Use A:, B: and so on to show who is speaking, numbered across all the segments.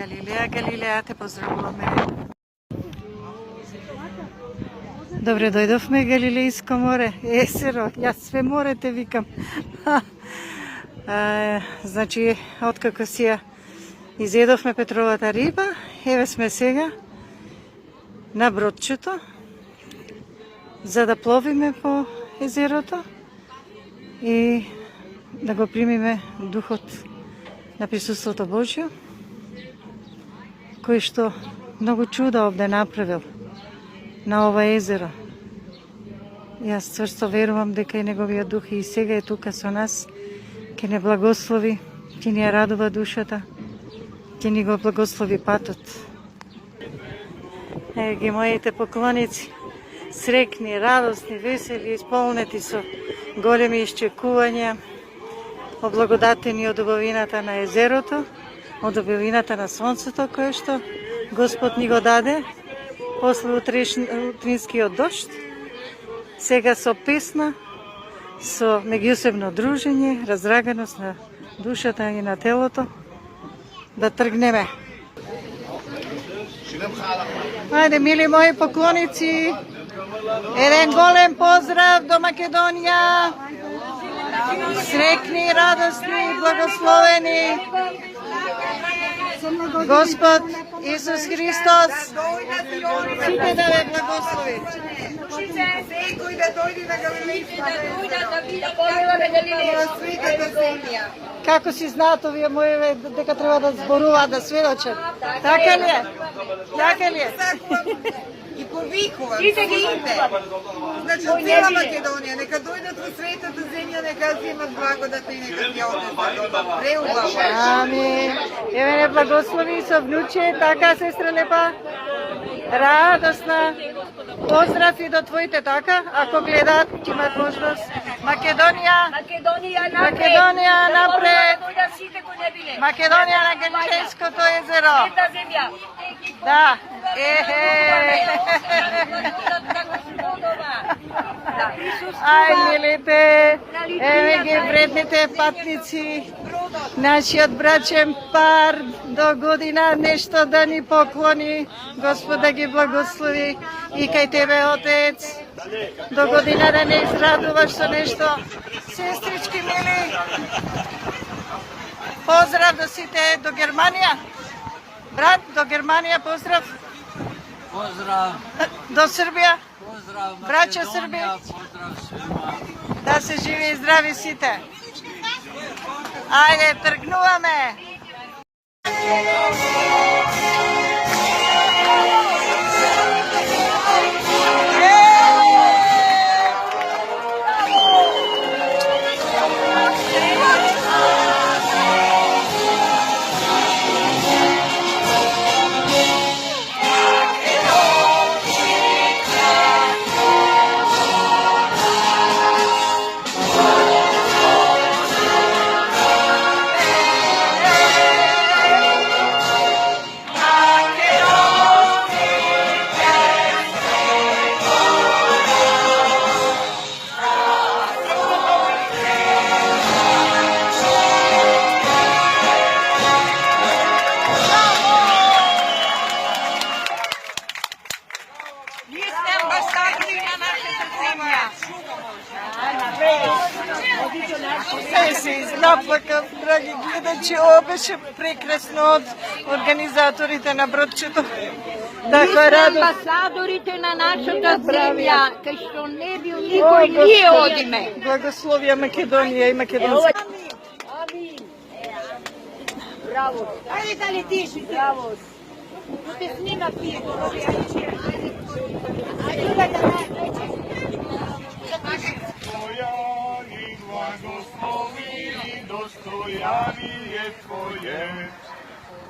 A: Галилея, Галилея, те поздравуваме. Добре, дојдовме Галилејско море, езеро, јас све море те викам. Значи, откако си ја изедовме Петровата риба, еве сме сега на бродчето, за да пловиме по езерото и да го примиме духот на присуството Божјо, кој што многу чуда овде направил на ова езеро. Јас цврсто верувам дека и неговиот дух и сега е тука со нас, ќе не благослови, ќе ни ја радува душата, ќе ни го благослови патот. Ево ги моите поклоници, срекни, радосни, весели, исполнети со големи исчекувања, облагодатени од убавината на езерото, од убавината на сонцето кое што Господ ни го даде после утринскиот дожд. Сега со песна, со меѓусебно дружење, разраганост на душата и на телото, да тргнеме. Ајде, мили мои поклоници, еден голем поздрав до Македонија. Срекни, радосни, благословени. Господ Исус Христос сите да ве благослови.
B: Секој да дојде на Галилејската.
A: Како си знаат овие моје дека треба да зборуваат, да сведочат? Така ли е? Така ли е?
B: И повикува. Сите ги иде. Значи, цела Македонија, нека дојдат во светата земја, нека земат благодата и нека ја однесат дома. Преубаво.
A: Амин. Еве не благослови со внуче, така сестра лепа. Радосна. Поздрав и до твоите, така? Ако гледаат, ќе имат можност. Македонија. Македонија напред. Македонија на Галилејското езеро. Да. Ај, милите, еве ги вредните патници, нашиот брачен пар до година нешто да ни поклони, Господ да ги благослови и кај тебе, Отец, до година да не израдуваш со нешто. Сестрички мили, поздрав до сите, до Германија. Брат, до Германија поздрав.
C: Поздрав.
A: До Србија.
C: Поздрав.
A: Браќа Срби.
C: Поздрав свима.
A: Да се живи и здрави сите. Ајде, тргнуваме. Се изнаплакав, драги гледачи, ова беше прекрасно од организаторите на бродчето. Така радост.
D: Амбасадорите на нашата земја, кај што не бил никој, ние одиме.
A: Благословија Македонија и македонски.
D: Амин. Браво. Ајде да летиш. Браво. Те снима пие. Ајде да летиш.
E: Благослови и достојани е Твоје,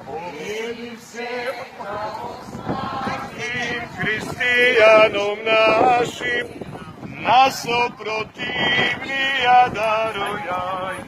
E: помилуј се православним христијаном нашим, нас опротивнија даројај.